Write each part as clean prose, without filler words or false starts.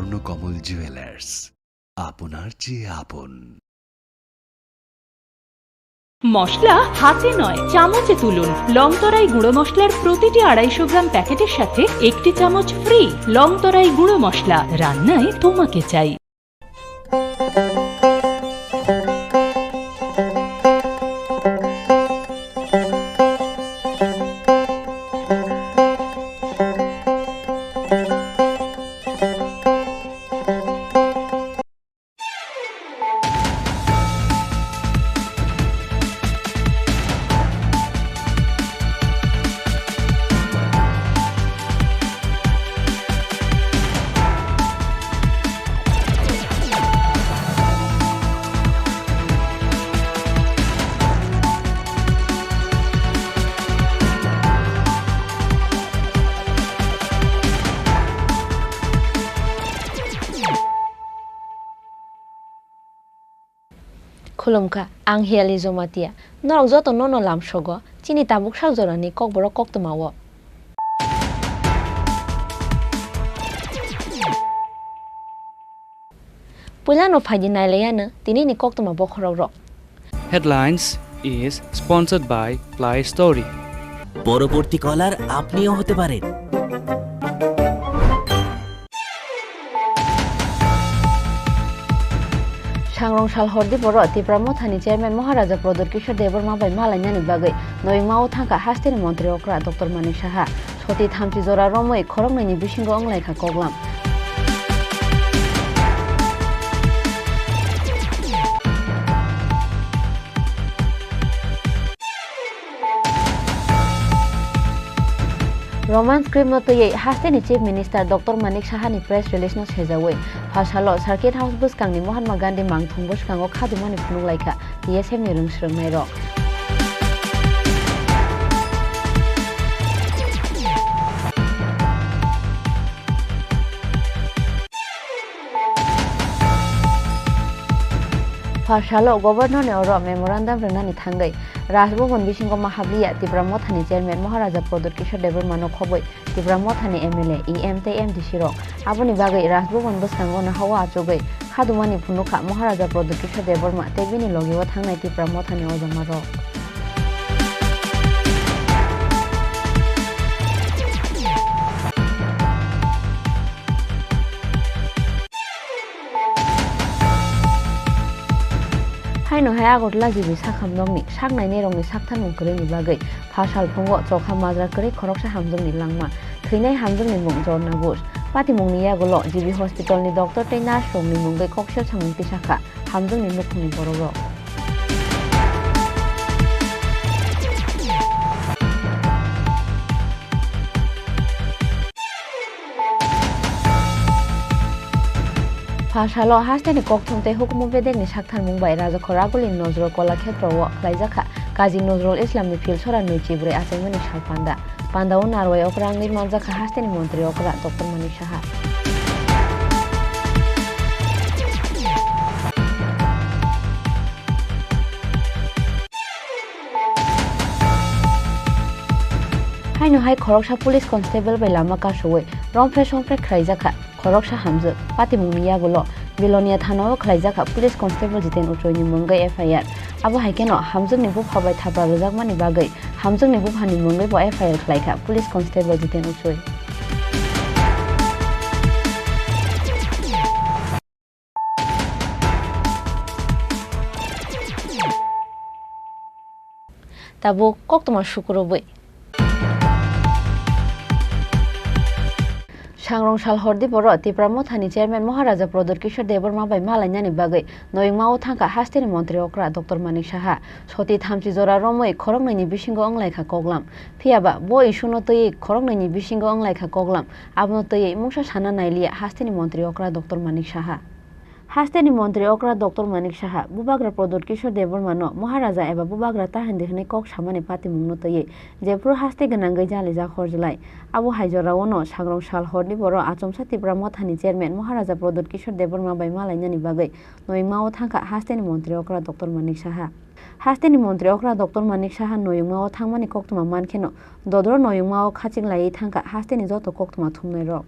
Swarnakamal jewellers, আপনার চেয়ে আপন। মশলা হাতে নয় চামচে তুলুন। লংতরাই গুঁড়ো মশলার প্রতিটি 250 গ্রাম প্যাকেটের সাথে 1টি চামচ ফ্রি। লংতরাই গুঁড়ো মশলা, রান্নায় তোমাকে চাই। खुलुमखा आं हियाली जमातिया नरक जत ननो लामसगो चिनि ताबुक सागजरानि ककबरक कक्तमावो पुलानो फाइदि नाइलायानो दिनैनि कक्तमा बखरक Headlines is sponsored by Play Story. পরবর্তী কলার আপনিও হতে পারেন। सांग्रं साल हरदि बर त्रिपुरा मथानि चेयरमैन महाराजा प्रदोत किशोर देबरमा बाय मालायनानि बागै नयमाव थांखा हास्टेनि मन्त्री अक्रा डॉक्टर मानिक साहा सती थामथि जरा रमै खरंनायनि बिसिंगो अंलायखा कगलाम रोमान स्क्रिप्ट नतयै हास्टेनि चीफ मिनिस्टर डॉक्टर मानिक साहानि प्रेस रिलीज न सेजावै फासालो सर्किट हाउस बुसकांनि महात्मा गांधी मांगथुं बुसकांगो खादुमानि फुनुंलायखा DSMनि रोंस्रोंनाय र फासालो गवर्नरनि अर मेमोरेंडम रनानि थांगै राजभवन बिसिंगो महाबलिया त्रिपुरा मथानि चेयरमैन महाराजा प्रदोत किशोर देबरमानो खबै त्रिपुरा मथानि MLA EMT MDC रो आबुनि बागै राजभवन बुसकांगो नाहावा आचुगै खादुमानि फुनुखा महाराजा प्रदोत किशोर देबरमा तेबिनि लगिवा थांनाय त्रिपुरा मथानि अजमा रो हायनो हाय आगरला जिबि साखाम नंनि सागनायनि रंनि साखथान मुंकरेनि बागै फासाल फंगो चखा माजरा करै खरकसा हामजोंनि लांमा थैनाय हामजोंनि मुं जरना बुस पाति मुंनि यागोल जिबि हस्पिटालनि डॉक्टर तै नार्स रंनि मुंगै कक्सेल सांगंति साखा हामजोंनि नुखुंनि बर'र फासालो हास्टेनि कक्थुंते हुकुम बेदेगनि साखथान मुंबाय राजा खरागुलि नजरुल कला क्षेत्रआव खलायजाखा काजी नजरुल इस्लामनि फिलसरा नैचिब्रै आसामनि सालपान्दा पान्दाव नारवाय अक्रांनि मानजाखा हास्टेनि मन्त्री अक्रा डॉक्टर मानिक साहा हायनो हाय खरकसा पुलिस कन्स्टेबल बाय लामा कासोवै रंफ्रे संफ्रे खलायजाखा खरकसा हामजो पाति मुंनि यागोल बिलनिया थानाव खलायजाखा पुलिस कन्स्टेबल जितेन उचयनि मुंगै FIR आबो हायकेनो हामजोंनि बुफाबाय थाब्रा रोजागमानि बागै हामजोंनि बुफानि मुंगै बो FIR खलायखा पुलिस कन्स्टेबल जितेन उचय ताबो कक्तमा शुक्रबै सांग्रं साल हरदि बर त्रिपुरा मथानि चेयरमैन महाराजा प्रदोत किशोर देबरमा बाय मालायनानि बागै नयमाव थांखा हास्टेनि मन्त्री अक्रा डॉक्टर मानिक साहा सती थामथि जरा रमै खरंनायनि बिसिंगो अंलायखा कगलाम फियाबा बो इशुनो तयै खरंनायनि बिसिंगो अंलायखा कगलाम आबनो तयै मुंसा साना नायलिया हास्टेनि मन्त्री अक्रा डॉक्टर मानिक साहा हास्टेनि मन्त्री अक्रा डॉक्टर मानिक साहा बुबाग्रा प्रदोत किशोर देबरमानो महाराजा एबा बुबाग्रा ताहेन्देहनै कक सामानि पाति मुंनो तयै जेफ्रु हास्ते गोनांगै जाले जाखरजलाय आबो हायजरावनो सांग्रं साल हरदि बर आचमसा त्रिपुरा मथानि चेयरमैन महाराजा प्रदोत किशोर देबरमा बाय मालायनानि बागै नयमाव थांखा हास्टेनि मन्त्री अक्रा डॉक्टर मानिक साहा हास्टेनि मन्त्री अक्रा डॉक्टर मानिक साहा नयमाव थांमानि कक्तमा मानखेनो दद्र नयमाव खाचिं लायै थांखा हास्टेनि जत कक्तमा थुमनाय रक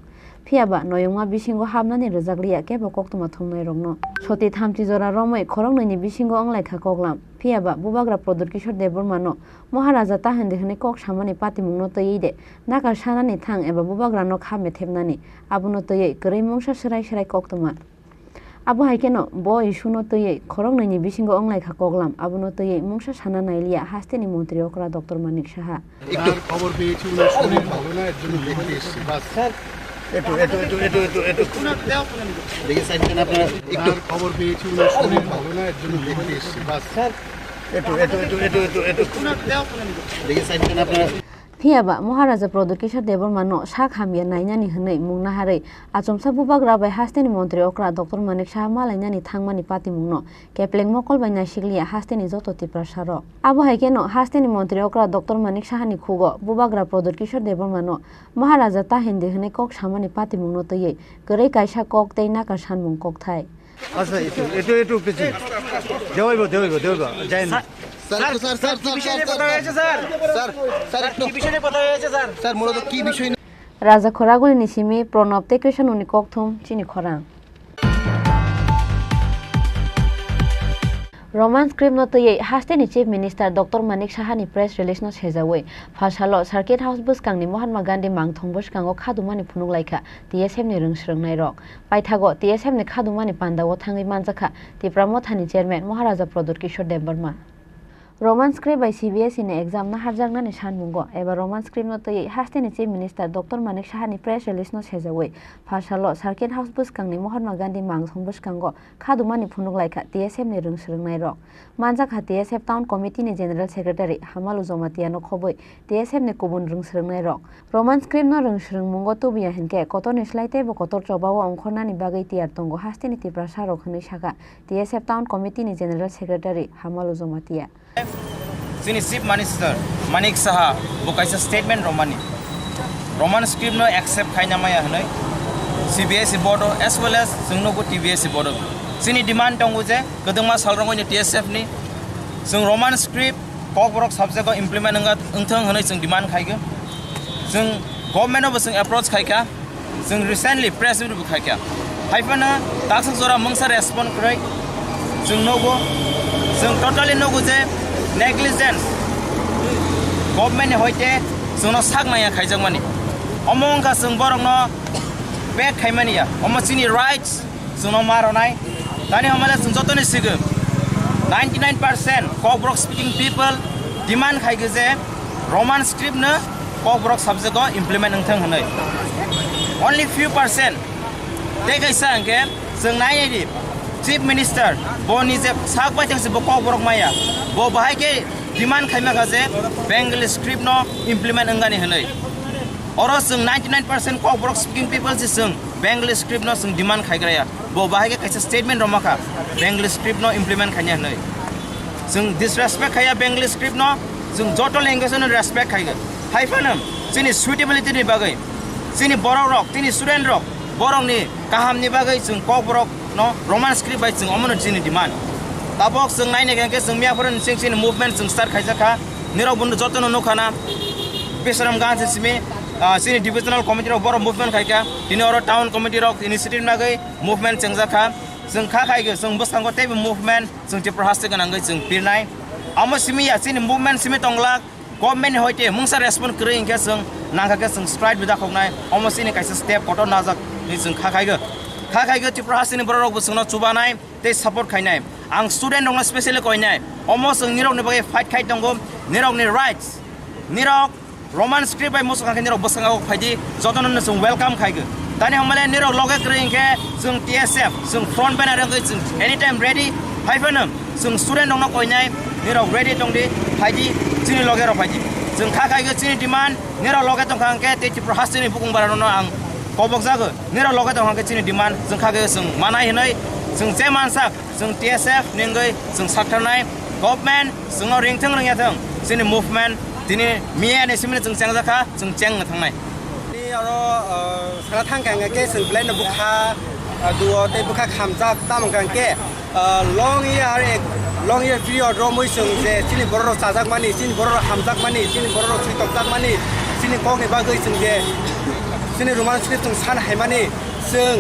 Phiaba noyongma bisingo hamnani rojagriya kebo koktuma thumnai rongno soti thamchi jora romoi khorongnani bisingo anglaikha koklam phiaba bubagra prodor kishor debormano Maharaja tahendehne kok samani patimungno toyide nakar sanani thang eba bubagra no khame thebnani abuno toye korei mungsa serai koktuma Abu haikeno bo isuno toye khorongnani bisingo anglaikha koklam abuno toye mungsa sana nailiya hasteni মন্ত্রী okra Dr. Manik Saha একটু খবর পেয়েছি ওনার শরীর ভালো না এর জন্য দেখতে এসেছি বাস স্যার একটু দেখি সাইড দেন আপনারা একটু খবর পেয়েছি ওনার শরীর ভালো না এর জন্য দেখতে এসেছি বাস স্যার একটু দেখি সাইড দেন আপনারা Phiaba Maharaja Prodor Kishor Debormano sak hamia nainani hnei mungna harai achomsa bubagra bai hasteni মন্ত্রী okra Dr. Manik Saha malainani thangmani patimungno kepleng mokol bai nasikliya hasteni joto tipra saro Abu haikeno hasteni মন্ত্রী okra Dr. Manik Saha ni khugo bubagra Prodor Kishor Debormano Maharaja tahende hnei kok samani patimungno toye korei kaisa kok tei nakar sanmung kok thai আচ্ছা একটু পেছি দেওয়াইব যাইন sir মূলত কি বিষয় Raja Khoraguli nisimi Pranab te question uni kokthum Chini Khorang Roman script no toye hasteni chief minister Dr. Manik Saha ni press release no sejawe phasalo circuit house buskang ni Mahatma Gandhi mangthong buskango khadumani phunuglaikha TSM ni rungsrungnai rok paithago TSM ni khadumani pandawo thangi manjakha Tripura mothani chairman Maharaja Prodor Kishor Deborma Roman script by CBSE ni exam na harjagnani sanmungo eba Roman script no toye hasteni chief minister Dr. Manik Saha ni press release no sejawe phasalo circuit house buskang ni Mahatma Gandhi mangthong buskango khadumani phunuglaikha TSM ni rungsrungnai rok manjakha TSF town committee ni general secretary Hamalu Jomatia no khoboi TSF ni kubun rungsrungnai rok Roman script no rungsrungmungo tubiya henke kotor ni slaite bo kotor chobawo ongkhornani bagai tiar tongo hasteni Tripura sarok hwnui saka TSF town committee ni general secretary Hamalu Jomatia Sini Chief Minister Manik Saha bukaisa statement Roman script no accept khaina maya hanoi CBSE board as well as sungno ko TBSE board sini demand tongu je kodongma salrongo ni TSF ni sung Roman script Kokborok subject ko implement ngthang hanoi sung demand khaiga sung government of sung approach khaika sung recently press review khaika haifana taksang jora mungsa respond krai sung nogo sung totally nogo je negligence government hoite sungno sakmaya khaijangmani omongka sung borokno back khaimaniya omosini rights sungno maronai tani hamala sung jotoni sigu 99% Kokborok speaking people demand khaige je Roman script na Kokborok subject ko implement ngthang hanai only few percent tegaisa angke sung nai chief minister boni je sakbai tengsi bo Kokborok maya bo bahai ke demand khaima gaje Bengali script no implement ngani hanai oro sung 99% Kokborok speaking people je sung Bengali script no sung demand khaigraya bo bahai ke kaisa statement romaka Bengali script no implement khanya hanai sung disrespect khaya Bengali script no sung joto language no respect khaiga haifanam sini suitability ni bagai sini borok rok sini student rok borok ni kaham ni bagai sung Kokborok no Roman script by sung omono sini demand tabok sung naine ke sung miaforan sing movement sung start khaijaka niro bundu joto no khana besaram gan simi sini divisional committee ro boro movement khaika dini oro town committee ro initiative nagai movement sengjaka sung khaige sung busango tebe movement sung Tripura haste ganangai sung pirnai amo simi ya sini movement simi tongla government hoite mungsa respond kre ingke sung nangka sung stride bida khognai amo sini kaisa step koto najak ni sung khaige Tripura haste ni borok busungno chubanai te support khainai ang student dong specially koinai omo sung nirok ni bagai fight khai tongo nirok ni rights nirok Roman script by musang kan nirok busanga ko phaidi jotonon sung welcome khaige tani hamale nirok loge kring ke sung TSF sung front banner ang sung anytime ready haifanam sung student dong koinai nirok ready tongdi phaidi chini loge ro phaidi sung khaige chini demand nirok loge tong khangke te Tripura haste ni bukung barano ang kobok jago nirok loge tong khangke chini demand sung khage sung manai hinai sung jemansak sung TSF ningai sung saktarnai government sung no ringthang ringyathang sini movement tini mia ne simne sung changjaka sung cheng thangnai ni aro sala thangkang ke sung plan bukha duo te bukha khamjak tamang ke long year period ro moi sung je sini bororo sajak mani sini bororo hamjak mani sini bororo chitokjak mani sini kok ni bagai sung je जोंनि Raman script जों सान हायमानि जों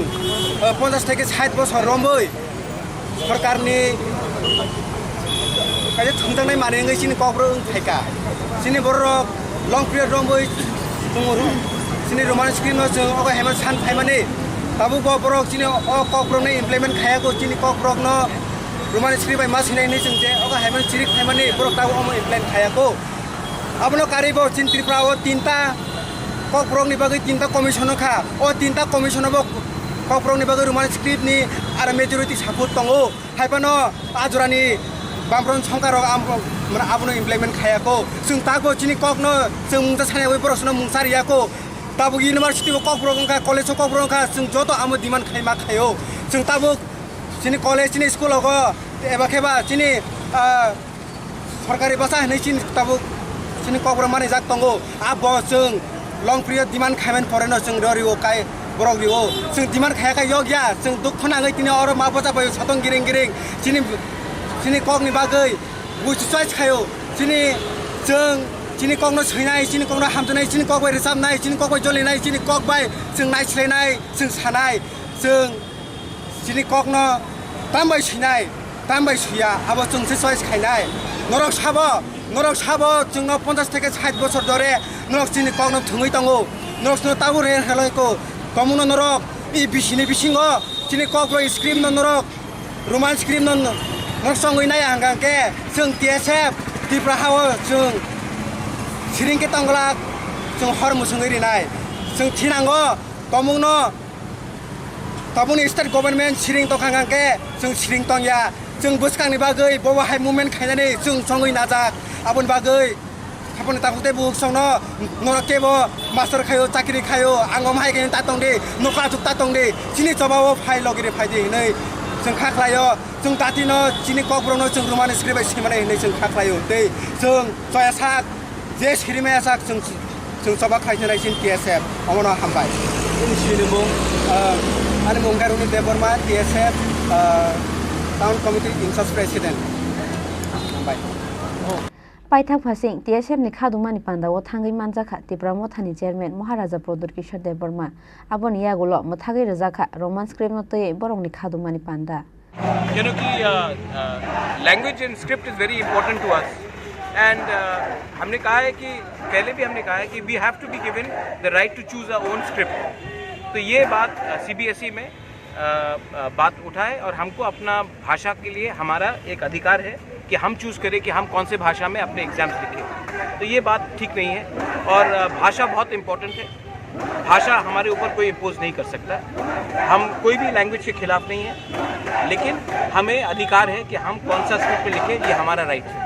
50 থেকে 60 বছর रमै सरकारनि काजे थंदांनाय माने जोंनि ककब्रक थायका जोंनि बर'क लं पिरियड रमै जोंनि रमान स्क्रिप्ट जों अगा हायमान सान हायमानि ताबु ककब्रक जोंनि ककब्रकनि इमप्लिमेन्ट खायाखौ जोंनि ककब्रक न रमान स्क्रिप्ट बाय मा सिनायनि जों जे अगा हायमान चिरिक हायमानि बर'क ताबु अम इमप्लिमेन्ट खायाखौ आपनो कारिबो चिन त्रिपुराओ 3टा ककब्रकनि बागै 3टा कमिसन खा ओ 3टा कमिसनबो ककब्रकनि बागै रमान स्क्रिप्टनि आरो मेजरिटी सापर्ट दङ हायबानो आजुरानि बामफ्रन सरकारक माने आपनो इमप्लिमेन्ट खायाखौ जों ताबो चिनि ककनो जों मुंजा सानाय बर'सनो मुंसारियाखौ ताबो इउनिभार्सिटी ककब्रक खा कलेज ककब्रक खा जों जतो आमो डिमान्ड खायमा खायो जों ताबो चिनि कलेज चिनि स्कुलाव एबा खेबा चिनि सरकारि बासा होनै चिनि ताबो जोंनि ककब्रक माने जाक दङ आब जों लं पिरियड डिमान्ड खायमान फरेनो जों रिओ काय बरक रिओ जों डिमान्ड खायाखै योग्या जों दुख नाङै तिनि अर मा बजाबाय सातन गिरिं गिरिं जोंनि ककनि बागै बुझ चॉइस खायो जोंनि ककनो सैनाय जोंनि ककनो हामजनाय जोंनि कक बाय रोजाबनाय जोंनि कक बाय जलिनाय जोंनि कक बाय जों नायस्लायनाय जों सानाय जोंनि ककनो तामबाय सैनाय तामबाय सैया आबो जों चॉइस खायनाय नरक साबो जोंनो 50 থেকে 60 বছর ধরে नरक जोंनि ककनो थङै दङ नरकनो ताबो रे हेलायको तमुनो नरक इ बिसिनि बिसिङो जोंनि ककब्रक स्क्रिप्ट नरक रमान स्क्रिप्ट नरक सङै नाय हांगांके जों TSF त्रिपुरा हावो जों सिरिंके तंगला जों हर मुसङै रिनाय जों थिनांगो तमुनो ताबुनि स्टेट गभर्नमेन्ट सिरिं तखांगांके जों सिरिं तंया जों बोसकांनि बागै बबाहाय मुभमेन्ट खायनानै जों सङै नाजाक आबुनि बागै थापनि ताकुते बुसंनो नरकेबो मास्टर खायो चाकरि खायो आंगो माहायगेन तातंदे नखा जुक तातंदे चिनि जबाबो फाइ लगिरि फाइदे हिनै जों खाख्लायो जों दातिनो चिनि ककब्रकनो जों रमान स्क्रिप्ट सिमानै हिनै जों खाख्लायो दै जों जयासाक जे सिरिमायासाक जों सबा खायजनाय चिन TSF अमनो हामबाय जों सिनिमु आनि मुंगारुनि Debbarma TSF town committee incharge president हामबाय पाइथाक फासिं TSF नि खादुमानि पान्दाओ थांगै मानजाखा त्रिपुरा मथानि चेयरमेन महाराजा प्रदर किशोर देबबर्मा आबोनि यागुलो मथागै रजाखा रोमान स्क्रिप्ट नतयै बरंनि खादुमानि पान्दा क्योंकि language and script is very important to us and हमने कहा है कि पहले भी हमने कहा है कि we have to be given the right to choose our own script तो ये बात CBSE में बात उठाए और हमको अपना भाषा के लिए हमारा एक अधिकार है कि हम चूज़ करें कि हम कौन से भाषा में अपने एग्ज़ाम्स लिखें तो ये बात ठीक नहीं है और भाषा बहुत इम्पोर्टेंट है भाषा हमारे ऊपर कोई इम्पोज नहीं कर सकता हम कोई भी लैंग्वेज के खिलाफ नहीं है लेकिन हमें अधिकार है कि हम कौन सा स्क्रिप्ट में लिखें ये हमारा राइट है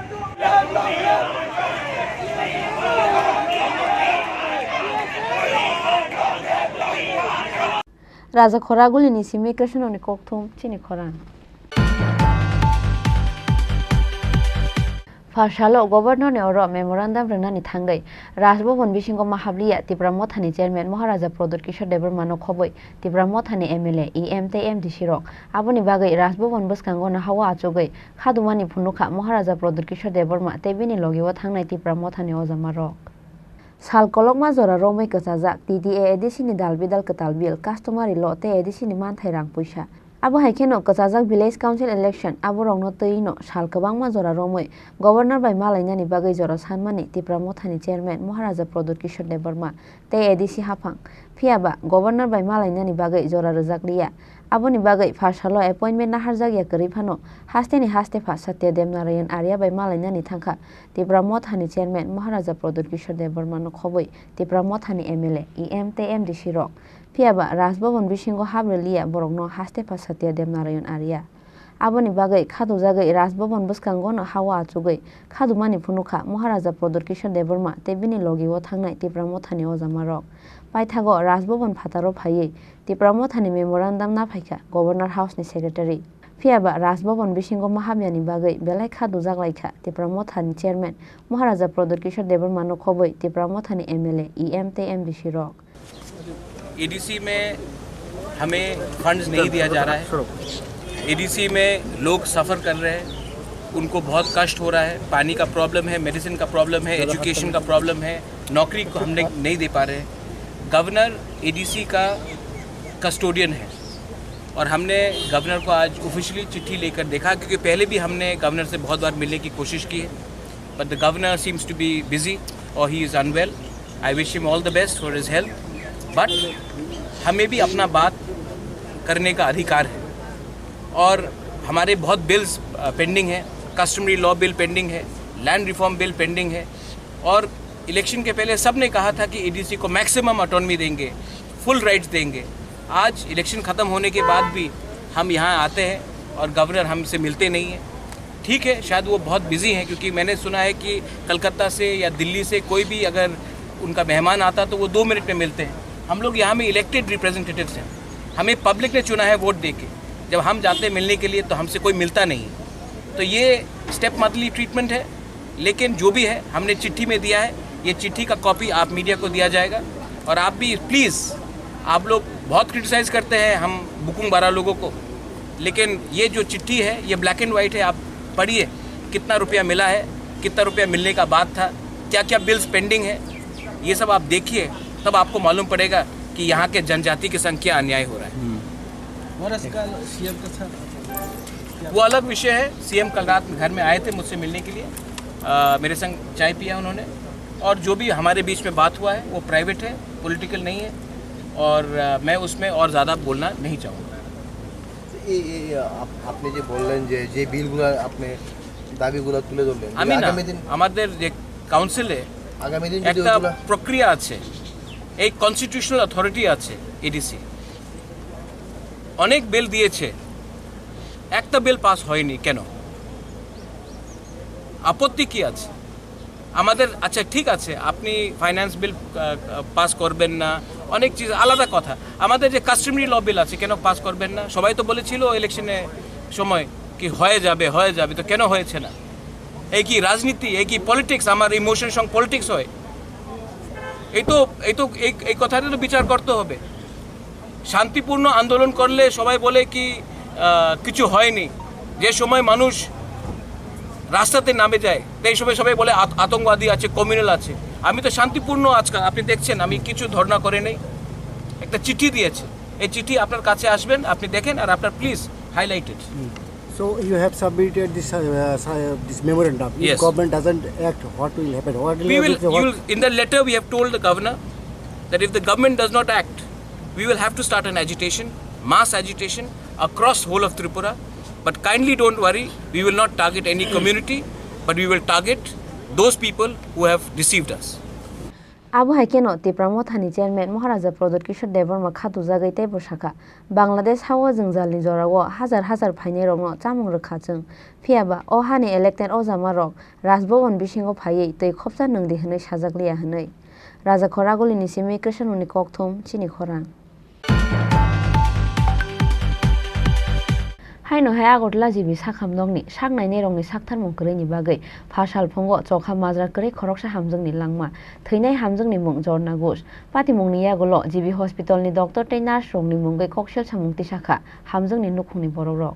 राजा खरागुलिनि इमिग्रेशन अनि ककथुम चिनि खरां फारसालो गवर्नर ने और मेमोरेंडम रंगनानि थांगै राजभवन बिसिंगो माहाब्लिया त्रिपुरा मथानि चेयरमैन महाराजा प्रदर किशोर देबबर्मानो खबै त्रिपुरा मथानि MLA EMTM दिसिरक आबोनि बागै राजभवन बसकांगो हावा आचुगै खादुमानि फुनुखा महाराजा प्रदर किशोर देबबर्मा तेबिनि लगिवा थांनाय त्रिपुरा मथानि अजामारक साल कलकमा जरा रमै कचाजाक TTA एडिसिनि दालबिदाल कतालबिल कास्टमारि ल ते एडिसिनि मानथाय रां पैसा आबो हाइकेनो कचाजाक विलेज काउन्सिल इलेक्शन आबो रंनो तैनो साल गोबांमा जरा रमै गवर्नर बाय मालायनानि बागै जरा सानमानि त्रिपुरा मथानि चेयरमैन महाराजा प्रदर किशोर देबबर्मा ते एडिसि हाफां फियाबा गवर्नर बाय मालायनानि बागै जरा रजाकलिया आबोनि बागै फारसालो अपॉइंटमेंट नाहारजागिया करिफानो हास्तेनि हास्तेफा सत्यदेव नारायण आर्या बाय मालायनानि थांखा त्रिपुरा मथानि चेयरमैन महाराजा प्रदर किशोर देबबर्मानो खबै त्रिपुरा मथानि MLA EMTM दिसिरक फियाबा राजभवन बिसिंगो हाब्रलिया बरंनो हास्तेफा सत्यदेव नारायण आर्या आबोनि बागै खादुजागै राजभवन बसकांगोनो हावा आचुगै खादुमानि फुनुखा महाराजा प्रदर किशोर देबबर्मा तेबिनि लगिओ थांनाय त्रिपुरा मथानि अजामारक पाइथागो राजभवन फातारो फायै त्रिपुरा मथानि मेमोरेंडम नाफायखा गवर्नर हाउसनि सेक्रेटारि फियाबा राजभवन बिसिंगो माहाबियानि बागै बेलाय खादुजागलायखा त्रिपुरा मथानि चेयरमैन महाराजा प्रदर किशोर देबबर्मानो खबै त्रिपुरा मथानि MLA EMTM दिसिरक ADC में हमें फंड्स नहीं दिया जा रहा है ADC में लोग सफ़र कर रहे हैं उनको बहुत कष्ट हो रहा है पानी का प्रॉब्लम है मेडिसिन का प्रॉब्लम है एजुकेशन का प्रॉब्लम है नौकरी को हमने नहीं दे पा रहे हैं गवर्नर एडीसी का कस्टोडियन है और हमने गवर्नर को आज ऑफिशियली चिट्ठी लेकर देखा, क्योंकि पहले भी हमने गवर्नर से बहुत बार मिलने की कोशिश की है, but the governor seems to be busy और he is unwell. I wish him all the best for his health, but हमें भी अपना बात करने का अधिकार है और हमारे बहुत बिल्स पेंडिंग हैं. कस्टमरी लॉ बिल पेंडिंग है, लैंड रिफॉर्म बिल पेंडिंग है और इलेक्शन के पहले सब ने कहा था कि एडीसी को मैक्सिमम ऑटोनॉमी देंगे, फुल राइट्स देंगे. आज इलेक्शन ख़त्म होने के बाद भी हम यहाँ आते हैं और गवर्नर हमसे मिलते नहीं हैं. ठीक है, शायद वो बहुत बिजी हैं, क्योंकि मैंने सुना है कि कलकत्ता से या दिल्ली से कोई भी अगर उनका मेहमान आता तो वो 2 मिनट में मिलते हैं. हम लोग यहाँ में इलेक्टेड रिप्रेजेंटेटिव्स हैं, हमें पब्लिक ने चुना है वोट दे के. जब हम जाते हैं मिलने के लिए तो हमसे कोई मिलता नहीं है. तो ये स्टेप मदली ट्रीटमेंट है, लेकिन जो भी है हमने चिट्ठी में दिया है. ये चिट्ठी का कॉपी आप मीडिया को दिया जाएगा और आप भी प्लीज़, आप लोग बहुत क्रिटिसाइज़ करते हैं हम बुकुंग बारा लोगों को, लेकिन ये जो चिट्ठी है ये ब्लैक एंड वाइट है. आप पढ़िए कितना रुपया मिला है, कितना रुपया मिलने का बात था, क्या क्या बिल्स पेंडिंग है, ये सब आप देखिए, तब आपको मालूम पड़ेगा कि यहाँ के जनजाति के संग क्या अन्याय हो रहा है. वो अलग विषय है. सीएम कल रात घर में आए थे मुझसे मिलने के लिए, मेरे संग चाय पिया उन्होंने, और जो भी हमारे बीच में बात हुआ है वो प्राइवेट है, पॉलिटिकल नहीं है और मैं उसमें और ज़्यादा बोलना नहीं चाहूँगा. আপনি যে বললেন যে বিলগুলো আপনি দাবিগুলো তুলে ধরলেন, আমি না, আমাদের যে কাউন্সিলে আগামী দিন একটা প্রক্রিয়া আছে, এই কনস্টিটিউশনাল অথরিটি আছে এডিসি, অনেক বিল দিয়েছে, একটা বিল পাস হয়নি কেন? আপত্তি কি আছে আমাদের? আচ্ছা ঠিক আছে, আপনি ফাইন্যান্স বিল পাস করবেন না, অনেক চিজ আলাদা কথা. আমাদের যে কাস্টমারি ল বিল আছে কেন পাস করবেন না? সবাই তো বলেছিল ইলেকশনে সময় কি হয়ে যাবে, তো কেন হয়েছে না? এই কি রাজনীতি, এই কি পলিটিক্স? আমার ইমোশনের সঙ্গে পলিটিক্স হয়? এই কথাটা তো বিচার করতে হবে. শান্তিপূর্ণ আন্দোলন করলে সবাই বলে কি কিছু হয়নি, যে সময় মানুষ রাস্তাতে নামে যায় এই সময় সবাই বলে আতঙ্কবাদী আছে, কমিউনাল আছে. আমি তো শান্তিপূর্ণ, আজকাল আপনি দেখছেন আমি কিছু ধর্ণা করে নেই, একটা চিঠি দিয়েছে, এই চিঠি আপনার কাছে আসবেন, আপনি দেখেন আর আপনার please highlighted. So you have submitted this memorandum. If Yes. government doesn't act, what will happen? In the letter we have told the governor that if the government does not act, we will have to start an agitation, mass agitation across whole of Tripura. But kindly don't worry, we will not target any community, but we will target those people who have deceived us. আবু হাইকেনো ত্রিপুরামথানি chairman Maharaja Pradyot Kishore Debbarma খাতু জাগাইতে বসাখা বাংলাদেশ হাওয়া जों জালনি জরাও হাজার হাজার ফাইনে রং চামুং রখা जों ফিয়াবা ও হানি ইলেক্টেড অজামা রক রাজভবন বিশিঙ্গ ফাইयै তৈ খবসা নংদি হनै সাজাগলিয়া হनै রাজা খরাগলিनि सिमी कृष्णनि ककथम चिनी खरां हायनो हाय आगरला जिबि साखामदंनि सागनाय नेरंनि सागथारमुं करेनि बागै फासाल फंगो चखा माजरा करे खरकसा हामजोंनि लांमा थैनाय हामजोंनि मुं जरना घोष पातिमुंनि यागल जिबि हस्पिटालनि डक्टर टे नार्स रंनि मुंगै ककसेल सामुंति साखा हामजोंनि नुखुंनि बररक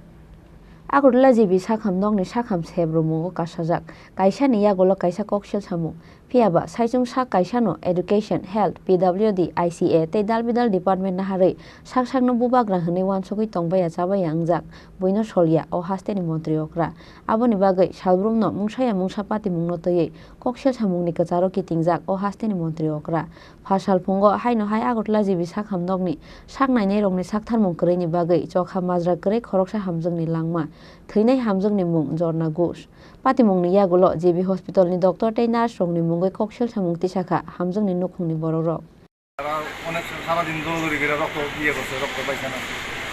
आगरला जिबि साखामदंनि साखाम सेब्रो मुंगो कासाजाक कायसानि यागल कायसा ककसेल सामुं फियाबा साइजों साक कायसानो एडुकेशन हेल्थ पीडब्ल्यूडी आईसीए ते दालबिदाल डिपार्टमेंट नाहारै साक साकनो बुबाग्रा हनै वानसगै तंबाया जाबाया आंजाक बयनो सलिया ओ हास्तेनि मन्त्रि अक्रा आबोनि बागै सालब्रुमनो मुंसाया मुंसा पाति मुंनो तयै ककसेल सामुंनि कचारो किटिंजाक ओ हास्तेनि मन्त्रि अक्रा फासाल फंगो हायनो हाय आगरला जिबि साखामदंनि सागनाय नेरंनि सागथारमुं करेनि बागै चखा माजरा करे खरकसा हामजोंनि लांमा थैनाय हामजोंनि मुं जरना घोष पातिमुंनि यागल जिबि हस्पिटालनि डक्टर टे नार्स रंनि मुंगै ककसेल सामुंति साखा हामजोंनि नुखुंनि बररक অনেক সারাদিন দৌড়দৌড়ি করে রক্ত করছে, রক্ত পাইছে না,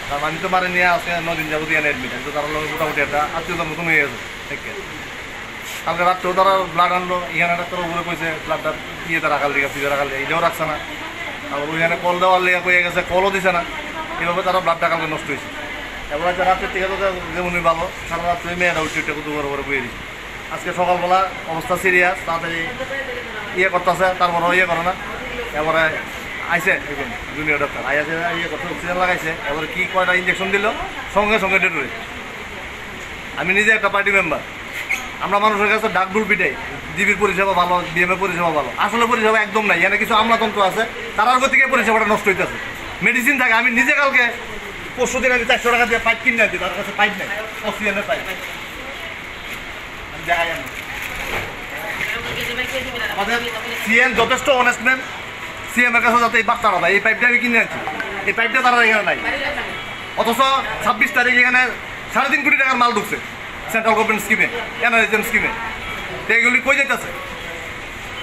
তার মানে তো মারে নিয়ে আসে 9 দিন যাবো দিয়ে অ্যাডমিট আছে, তারা মোটামুটি একটা আত্মীয়তার মতন হয়ে গেছে. কালকে রাত্রেও তারা ব্লাড আনলো, এখানে ডাক্তার উপরে কইছে ব্লাডটা ইয়েতে রাখাল দিকে, ফ্রিজে রাখাল দিকে, এটাও রাখছে না. তারপর ওইখানে কল দেওয়ার লেগে কয়ে গেছে, কলও দিছে না. এভাবে তারা ব্লাডটা কালকে নষ্ট হয়েছে. এবার আছে রাত্রের থেকে তো যেমনই ভালো, সারা রাত্রে মেয়েরা উঠে উঠে দুবার করে বয়ে দিচ্ছে. আজকে সকালবেলা অবস্থা সিরিয়াস, তাড়াতাড়ি ইয়ে করতেছে, তারপরও ইয়ে করে না. এবারে আইসে একজন জুনিয়র ডাক্তার আইসে, ইয়ে করতে অক্সিজেন লাগাইছে. এবারে কি কয়টা ইঞ্জেকশন দিল, সঙ্গে সঙ্গে ডেট হয়েছে. আমি নিজে একটা পার্টি মেম্বার, আমরা মানুষের কাছে ডাক ডুল পিটাই, জিবির পরিষেবা ভালো, বিএমএ পরিষেবা ভালো। আসলে পরিষেবা একদম নাই, এখানে কিছু আমলাতন্ত্র আছে, তারার গতিকে পরিষেবাটা নষ্ট হইতেছে। মেডিসিন থাকে, আমি নিজে কালকে পরশু দিন আমি 400 টাকা দিয়ে পাইপ কিনে আনছি, তার কাছে পাইপ নাই, অক্সিজেনের পাইপ দেখাই। আমাদের সিএম যথেষ্ট অনেস্ট ম্যান, সিএম এর কাছে যাতে এই বার্তাটা দেয়, এই পাইপটা আমি কিনে আনছি, এই পাইপটা তারা এখানে নাই। অথচ 26 তারিখ এখানে 3.5 কোটি টাকার মাল ঢুকছে সেন্ট্রাল গভর্নমেন্ট স্কিমে, এনআরএসএম স্কিমে। তো এগুলি কই যেতেছে?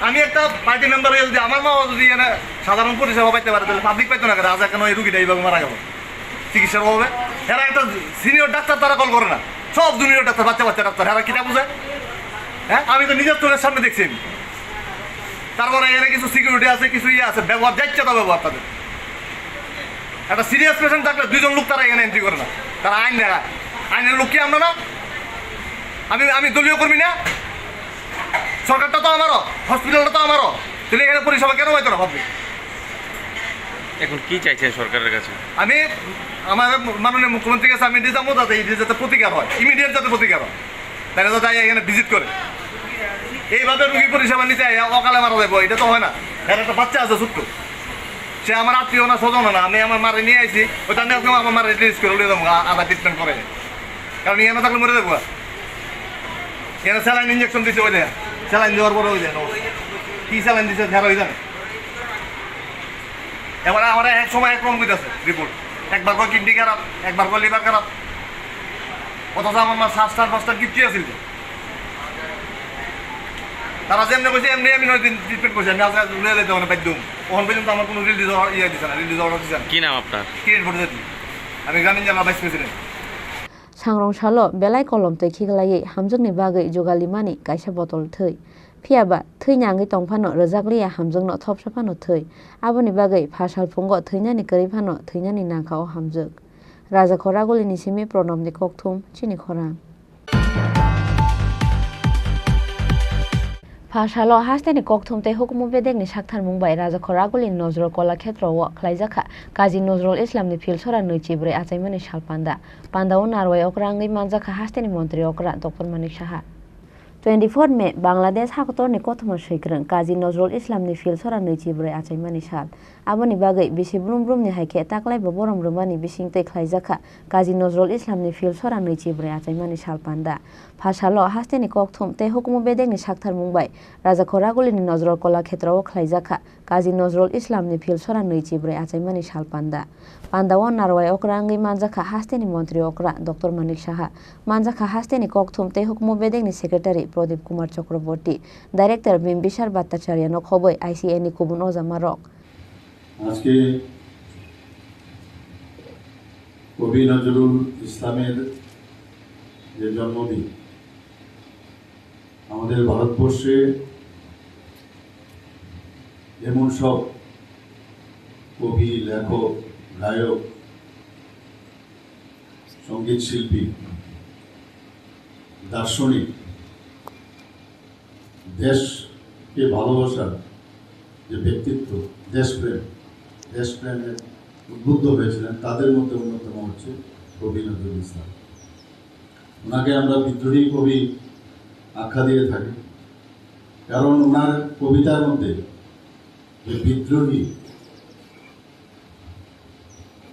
আমি একটা পার্টি মেম্বার হয়ে যদি আমার মাও যদি এখানে সাধারণ পরিষেবা পাইতে পারে, তাহলে পাবলিক পাইতো না। রাজা কেন এই রুগীটা এইভাবে মারা গেল চিকিৎসার অভাবে? এরা একটা সিনিয়র ডাক্তার তারা কল করে না, সব জুনিয়র ডাক্তার, বাচ্চা বাচ্চা ডাক্তার। এরা কিনা বুঝে? হ্যাঁ, আমি তো নিজের চোখের সামনে দেখছি। তারপরে এখানে কিছু সিকিউরিটি আছে, কিছু ইয়ে আছে, ব্যবহার যাচ্ছে তো ব্যবহার তাদের। একটা সিরিয়াস পেশেন্ট থাকলে 2 জন লোক তারা এখানে এন্ট্রি করে না, তারা আইন দেখা। আইনের লোক কি আমরা না? আমি দলীয় কর্মী না? সরকারটা তো আমারও, হসপিটালটা তো আমারও, তাহলে এখানে পরিষেবা কেন পাইতো না ভাববে? এখন কি চাইছেন সরকারের কাছে? আমি আমার মাননীয় মুখ্যমন্ত্রীর কাছে আমি নিজামও যাতে এই যাতে প্রতিকার হয়, ইমিডিয়েট যাতে প্রতিকার হয়, তারা যাতে এখানে ভিজিট করে। এইভাবে রুগী পরিষেবা নিতে অকালে মারা যাবো, এটা তো হয় না। এর একটা বাচ্চা আছে ছোট্ট, সে আমার আত্মীয় না, স্বজন না। আমি আমার মারে নিয়ে আসি, ওইটা নিয়ে আমার মারে রিলিজ করে লিয়ে যাবো আধা ট্রিটমেন্ট করে, কারণ এখানে থাকলে মরে যাবো। এখানে স্যালাইন ইঞ্জেকশন দিচ্ছে, ওই দেয় স্যালাইন দেওয়ার পরে ওই দেয় কি স্যালাইন দিচ্ছে ঝাড়া হয়ে যাবে। এবার আমার এক সময় এক রকম হইতেছে রিপোর্ট, একবার করে কিডনি খারাপ, একবার করে লিভার খারাপ, অথচ আমার মা 7-5 কিচ্ছুই আছিল। তারা যেমনি বলছে এমনি আমি 9 দিন ট্রিটমেন্ট করছি, আমি আজকে উড়ে যেতে মানে বাধ্য। ওখান পর্যন্ত আমার কোনো রিলিজ দিচ্ছে না, রিলিজ অর্ডার দিচ্ছে না। কি নাম আপনার? কিরেন ভোট যেতে আমি গ্রামীণ জেলা ভাইস প্রেসিডেন্ট। सांग्रं सालो बेलाय कलम तै खिगलायै हामजोंनि बागै जगालिमानि कायसा बतल थै फियाबा थैनाङै तंफानो रोजागलिया हामजोंनो थपसाफानो थै आबोनि बागै फासाल फुंगो थैनानि करिफानो थैनानि नाखाओ हामजोग राजा खरागुलिनि सिमि प्रणबनि ककथुम चिनि खरां फासालो हास्तेनि ककथुम तै हुकुम बेदेगनि साकथार मुंबाय राजा खरागुलिनि नजरुल कला क्षेत्रआव ख्लाइजाखा काजी नजरुल इस्लामनि फिलसरा नैचिब्रै आचाइमानि सालपान्दा पान्दाव नारवाय अक्रांगै मानजाखा हास्तेनि मन्त्री अक्रा डक्टर मानिक साहा 24 मे बांलादेश हाकतरनि कथमा सैख्रों काजी नजरुल इस्लामनि फिलसरा नैचिब्रै आचाइमानि साल आबोनि बागै बिसि ब्रुमब्रुमनि हाइखे ताक्लाइबो बरम रोमानि बिसिंतै ख्लाइजाखा काजी नजरुल इस्लामनि फिलसरा नैचिब्रै आचाइमानि सालपान्दा फासालो हास्तेनि ककथुम तै हुकुम बेदेगनि साकथार मुंबाय राजा खरागुलिनि नजरुल कला क्षेत्रआव ख्लाइजाखा काजी नजरुल इस्लामनि फिलसरा नैचिब्रै आचाइमानि सालपान्दा पान्दाव नारवाय अक्रांगै मानजाखा हास्तेनि मन्त्री अक्रा डक्टर मानिक साहा मानजाखा हास्तेनि ककथुम तै हुकुम बेदेगनि सेक्रेटारि प्रदीप कुमार चक्रवर्ती डाइरेक्टर बिम्बिसार भट्टाचार्य नखबै आईसीएनि कुबुन अजामारक আজকে কবি নজরুল ইসলামের যে জন্মদিন আমাদের ভারতবর্ষে এমন সব কবি লেখক গায়ক সঙ্গীত শিল্পী দার্শনিক দেশকে ভালোবাসার যে ব্যক্তিত্ব দেশপ্রেমের উদ্বুদ্ধ হয়েছিলেন তাদের মধ্যে অন্যতম হচ্ছে কবি নজরুল ইসলাম। ওনাকে আমরা বিদ্রোহী কবি আখ্যা দিয়ে থাকি, কারণ ওনার কবিতার মধ্যে যে বিদ্রোহী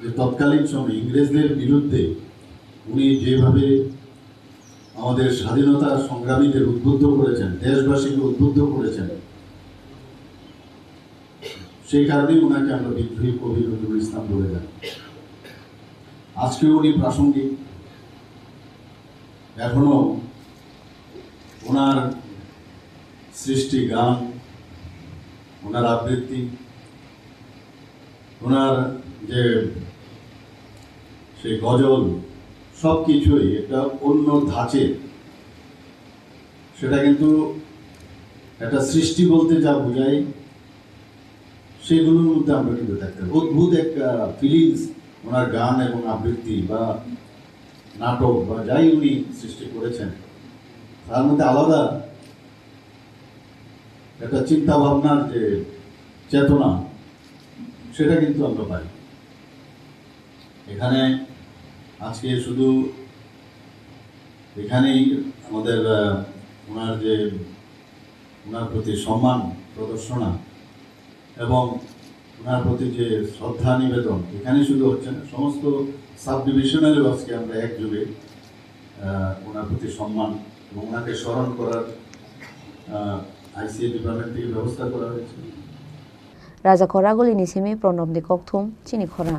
যে তৎকালীন সময়ে ইংরেজদের বিরুদ্ধে উনি যেভাবে আমাদের স্বাধীনতা সংগ্রামীদের উদ্বুদ্ধ করেছেন, দেশবাসীকে উদ্বুদ্ধ করেছেন, সেই কারণেই ওনাকে আমরা বিদ্রোহী কবি নজরুল ইসলাম বলে যাই। আজকেও উনি প্রাসঙ্গিক, এখনো ওনার সৃষ্টি গান, ওনার আবৃত্তি, ওনার যে সেই গজল সব কিছুই একটা অন্য ধাঁচের। সেটা কিন্তু একটা সৃষ্টি বলতে যা বোঝায় সেগুলোর মধ্যে আমরা কিন্তু দেখতে অদ্ভুত একটা ফিলিংস ওনার গান এবং আবৃত্তি বা নাটক বা যাই উনি সৃষ্টি করেছেন তার মধ্যে আলাদা একটা চিন্তা ভাবনার যে চেতনা সেটা কিন্তু আমরা পাই। এখানে আজকে শুধু এখানেই আমাদের ওনার যে ওনার প্রতি সম্মান প্রদর্শনা এবং ওনার প্রতি যে শ্রদ্ধা নিবেদন এখানে শুধু হচ্ছে না, সমস্ত সাব ডিভিশনালেও আজকে আমরা একযোগে ওনার প্রতি সম্মান এবং ওনাকে স্মরণ করার আইসিএ ডিপার্টমেন্ট থেকে ব্যবস্থা করা হয়েছে। রাজা খরাগুলি নিসিমি প্রণব দি ককথুম চিনি খরা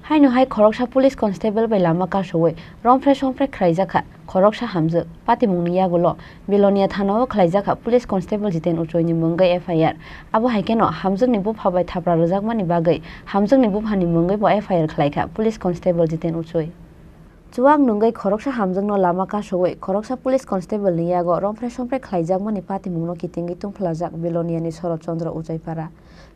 হাইনো হাই খরকসা police constable bai lama ka showai romfre khlaijaka khoroksa hamje patimungni yagulo bilonia thanao khlaijaka police constable jiten uchoini mungai FIR abo haikeno hamjungni bu phabai thapra rojakmani bagai hamjungni bu phani mungai bo FIR khlaika police constable jiten uchoi chuang nungai khoroksa hamjungno lama ka showai khoroksa police constable ni yago romfre khlaijakmani patimungno kitingi tungphlajak bilonia ni Sorot Chandra uchaipara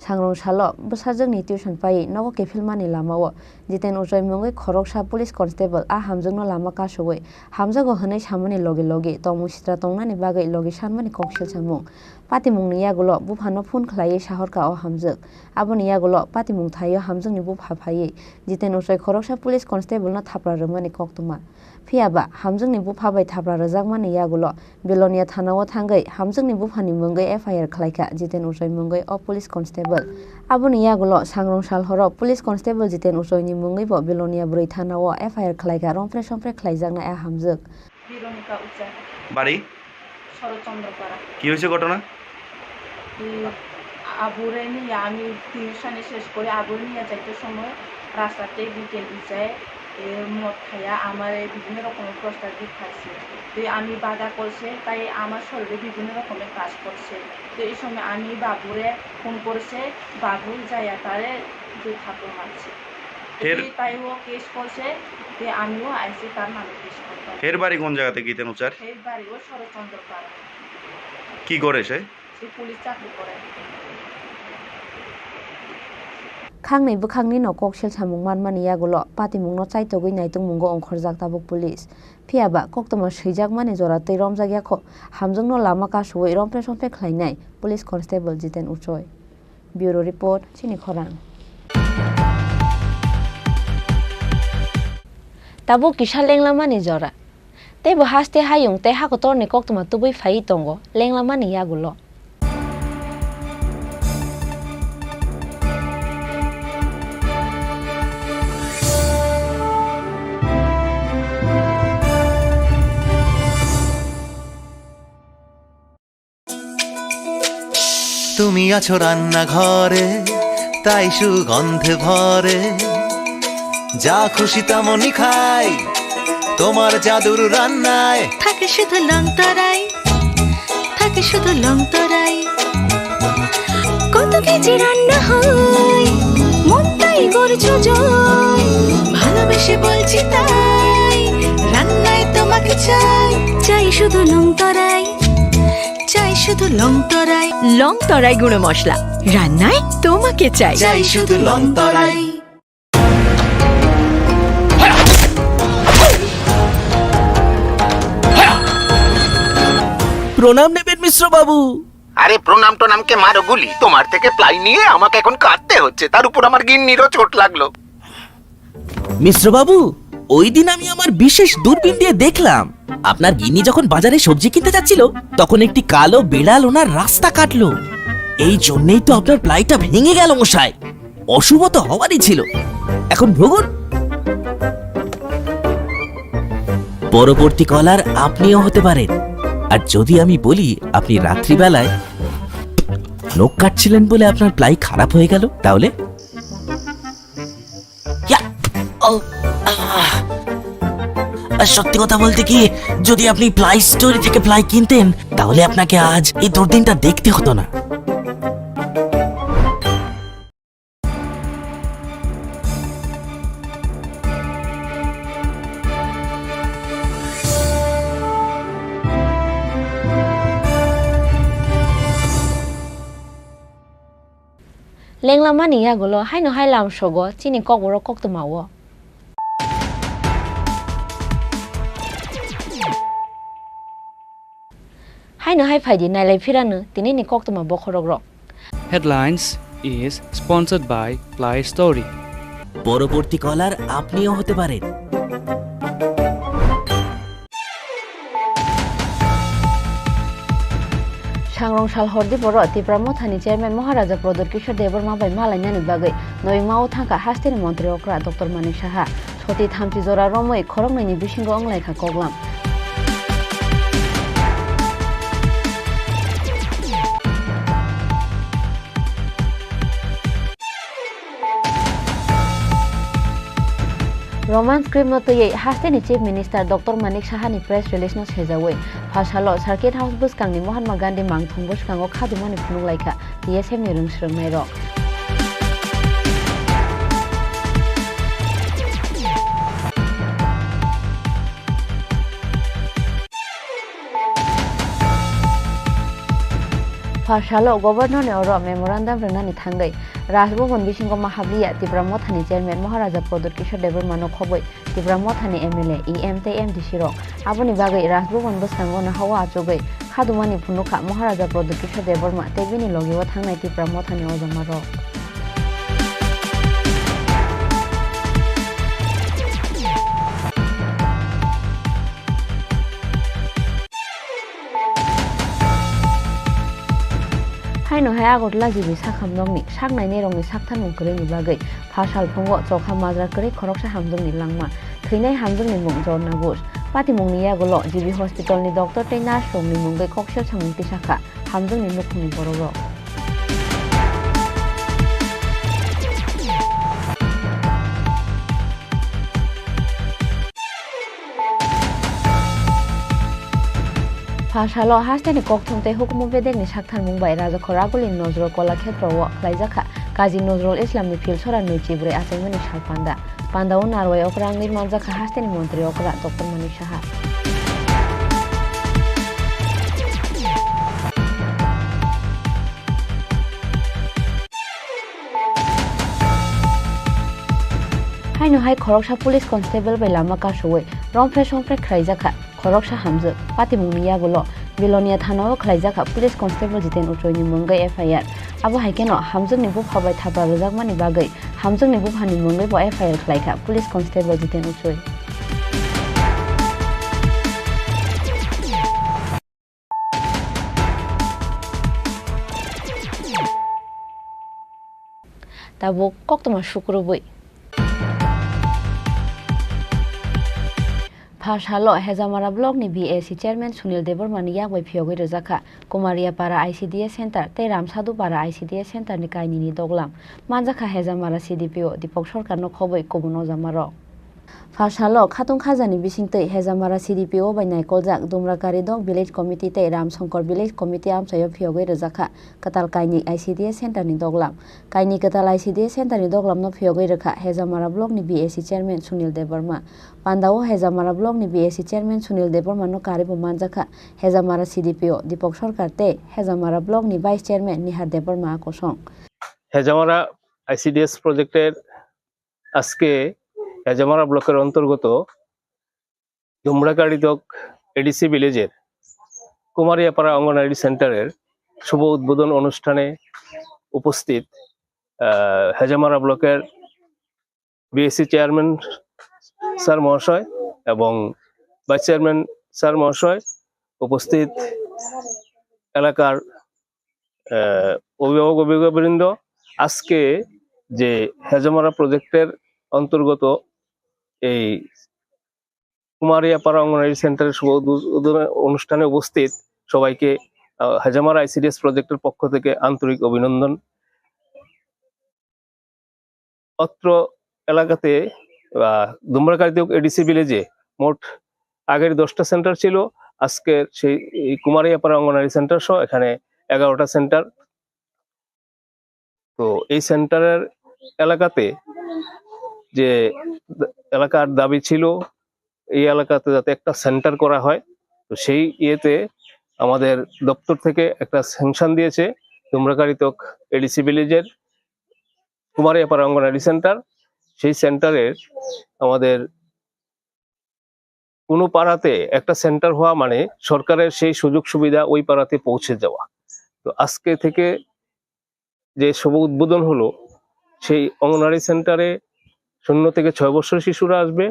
sangrong salo bosajungni tuition pai nogo kefilmani lamao jiten uchoi mungai khoroksa police constable a hamjungno lama ka showai hamjago hanai samani loge tongmung sitra tongnani bagai loge sanmani koksil samung patimungni yagulo buphano phone khlai shahor ka o hamjuk aboni yagulo patimung thayo hamjungni bu phaphai jiten uchoi khoroksa police constable no thapra romani koktuma phiaba hamjungni bu phabai thapra rojakmani yagulo bilonia thanao thangai hamjungni bu phani mungai FIR khlaika jiten uchoi mungai o police constable aboni yagulo sangrong sal horo police constable jiten uchoi ni mungai bo bilonia broi thanao FIR khlaika romfre khlaijakna a hamjuk বিরমিকা উচ্চা বাড়ি শরৎচন্দ্রপাড়া কি হয়েছে ঘটনা? আবুরে নিয়ে আমি টিউশনে শেষ করে আবুরে নিয়ে যাইতে সময় রাস্তাতে বিকেল উচায় মদ খাইয়া আমার বিভিন্ন রকমের প্রস্তাব খাইছে তো আমি বাধা করছে তাই আমার শরীরে বিভিন্ন রকমের কাজ করছে তো এই সময় আমি বাবুরে ফোন করছে বাবু যাইয়া তারে দুই থাপড় মারছে তাই ও কেস করছে যে আমিও আইসি তার নামে কেস করতাম। এর বাড়ি কোন জায়গাতে গীতেন উচার? এর বাড়ি ও শরৎচন্দ্রপাড়া। কি করে সে? সে পুলিশ চাকরি করে। khangni bukhangni no koksel samung manmani yagulo patimungno chaitogui naitungmungo ongkhorjak tabuk police phiaba koktoma swijak mani jora tei romjagya kho hamjungno lama ka suwei rompe khlainai police constable jiten uchoi bureau report Chini Khorang tabuk kisha lenglamani jora tei bo haste hayung tei hakotorni koktoma tubui phai tongo lenglamani yagulo তুমি আছো রান্না ঘরে তাই সুগন্ধে ভরে যা খুশি তেমনই খাই তোমার জাদুর রান্নায় থাকে শুধু লংতরাই থাকে শুধু লংতরাই কত কেজি রান্না হয় মনটাই করছো জয় ভালোবেসে বলছি তাই রান্নায় তোমাকে চাই চাই শুধু লংতরাই চাই শুধু লংতরাই লংতরাই গুঁড়ো মশলা রান্নায় তোমাকে চাই চাই শুধু লংতরাই প্রণাম নেবেন মিশ্র বাবু। আরে প্রণাম টোনামকে মারো গুলি, তোমার থেকে প্লাই নিয়ে আমাকে এখন কাটতে হচ্ছে, তার উপর আমার গিন্নিরও চোট লাগলো। মিশ্র বাবু, ওই দিন আমি আমার বিশেষ দূরবীন দিয়ে দেখলাম আপনার গিন্নি যখন বাজারে সবজি কিনতে যাচ্ছিল তখন একটি কালো বিড়াল ওনার রাস্তা কাটলো। এই জন্যই তো আপনার প্লাইটা ভেঙে গেল মশাই। অশুভ তো হওয়ারই ছিল। এখন ভোগুন। পরবর্তী কলার আপনিও হতে পারেন। আর যদি আমি বলি আপনি রাত্রিবেলায় নখ কাটছিলেন বলে আপনার প্লাই খারাপ হয়ে গেল, তাহলে সত্যি কথা বলতে কি, যদি আপনি প্লাই স্টোরি থেকে প্লাই কিনতেন তাহলে আপনাকে আজ এই দুর্দিনটা দেখতে হতো না। লেংলামানি ইয়াগুলো হাইনো হাইলাম সগো চিনি ককবরক কক্তমাও হাইনো হাই ফাইদি নাইলাই ফিরানো তিনি নি কক্তমা বখরক। Headlines is sponsored by Play Story. পরবর্তী কলার আপনিও হতে পারেন। Sangrong Salhordi Boro Tripura Mothani Chairman Maharaja Prodor Kishore Deborma bai malainani bagai noimao thangka hasteni Montri Okra Dr. Manik Saha Soti Thamchi Jora Romoi Khorongnani bisingo Onglaikha Koglam Roman script no tuyei hasteni Chief Minister Dr. Manik Saha ni press release no sejawe phasalo Circuit House buskang ni Mahatma Gandhi mangthung buskango khadumani phununglaikha TSM ni rungsrungmai rok phasalo Governor ni oro memorandum rwnani thangai Rajbhavan bisingo mahablia Tripura Mothani Chairman Maharaja Prodor Kishore Deborma no khoboi Tripura Mothani MLA EMT MDC rok aboni bagai Rajbhavan buskango na hawa achogai khadumani phunukha Maharaja Prodor Kishore Deborma tebini logiwa thangnai Tripura Mothani ojama rok Haino hai agotla jibi sakhamdongni saknaini rongni sakthan mungkreni bagai phasal phongo chokha majra kri khoroksa hamdongni langma theinai hamdongni mung jorna gus pati mungni yagolo jibi hospital ni doctor tei nurse rongni mungai koksel samungti sakha hamdongni nukhungni borok phasalo hasteni kokthumtei hukumu bedekni sakthan mungbai Raja Khoraguli Nozrul Kola Khetrowo khlaijaka Kazi Nozrul Islamni Filsora Nuichibre achaimani salpanda pandao narwai okrang nirmanjaka hasteni Montri Okra Dr. Manik Saha Haino hai Khoroksa Police Constable bai lama kasowai romfre somfre khlaijaka Khoroksa hamjak pati mungni yagolo Bilonia Thanao khlaijaka Police Constable Jiten Uchoini mungai FIR abo haikeno hamjakni bupha bai thapa rojakmani bagai hamjakni buphani mungai bo FIR khlaikha Police Constable Jiten Uchoi Tabo koktoma shukrubui phasalo Hejamara block ni BAC chairman Sunil Deborma ni yakbai phiyogoi rojaka Kumaria para ICDS center tei Ramsadu para ICDS center ni kaini ni doglam manjaka Hejamara CDPO Dipok Sarkar no khoboi kobuno jamaro phasalo khatung khajani bisingtei Hejamara CDPO bai naikoljak Dumrakari dog village committee tei Ramsankor village committee amsayo phiyogoi rojaka katal kaini ICDS center ni doglam kaini katal ICDS center ni doglam no phiyogoi rakha Hejamara block ni BAC chairman Sunil Deborma Pandao Hejamara block ni BAC chairman Sunil Deborma no karibo manjaka Hejamara CDPO Dipok Sarkar tei Hejamara block ni vice chairman Nihar Deborma akosong Hejamara ICDS projecter aske Hejamara ব্লকের অন্তর্গত দুমড়াকাড়িদক ADC ভিলেজের কুমারিয়াপাড়া anganwadi সেন্টারের শুভ উদ্বোধন অনুষ্ঠানে উপস্থিত হেজামারা ব্লকের BSc chairman sir মহাশয় এবং vice chairman sir মহাশয় উপস্থিত এলাকার অভিভাবক অভিভাবকবৃন্দ আজকে যে হেজামারা প্রজেক্টের অন্তর্গত এই কুমারিয়াপাড়া অঙ্গনওয়াড়ি সেন্টারের শুভ উদ্বোধন অনুষ্ঠানে উপস্থিত সবাইকে হেজামারা আইসিডিএস প্রজেক্টের পক্ষ থেকে আন্তরিক অভিনন্দন অত্র এলাকাতে দুমড়াকাড়িদক এডিসি ভিলেজে মোট আগের 10টা সেন্টার ছিল আজকের সেই কুমারিয়াপাড়া অঙ্গনওয়াড়ি সেন্টার সহ এখানে 11টা সেন্টার তো এই সেন্টারের এলাকাতে যে এলাকার দাবি ছিল এই এলাকাতে যাতে একটা সেন্টার করা হয় তো সেই ইয়েতে আমাদের দপ্তর থেকে একটা স্যাংশন দিয়েছে দুমড়াকাড়িদক এডিসি ভিলেজের কুমারিয়াপাড়া অঙ্গনওয়াড়ি সেন্টার সেই সেন্টারের আমাদের কোনো পাড়াতে একটা সেন্টার হওয়া মানে সরকারের সেই সুযোগ সুবিধা ওই পাড়াতে পৌঁছে যাওয়া তো আজকে থেকে যে শুভ উদ্বোধন হলো সেই অঙ্গনওয়াড়ি সেন্টারে 0 থেকে 6 বছর শিশুরা আসবে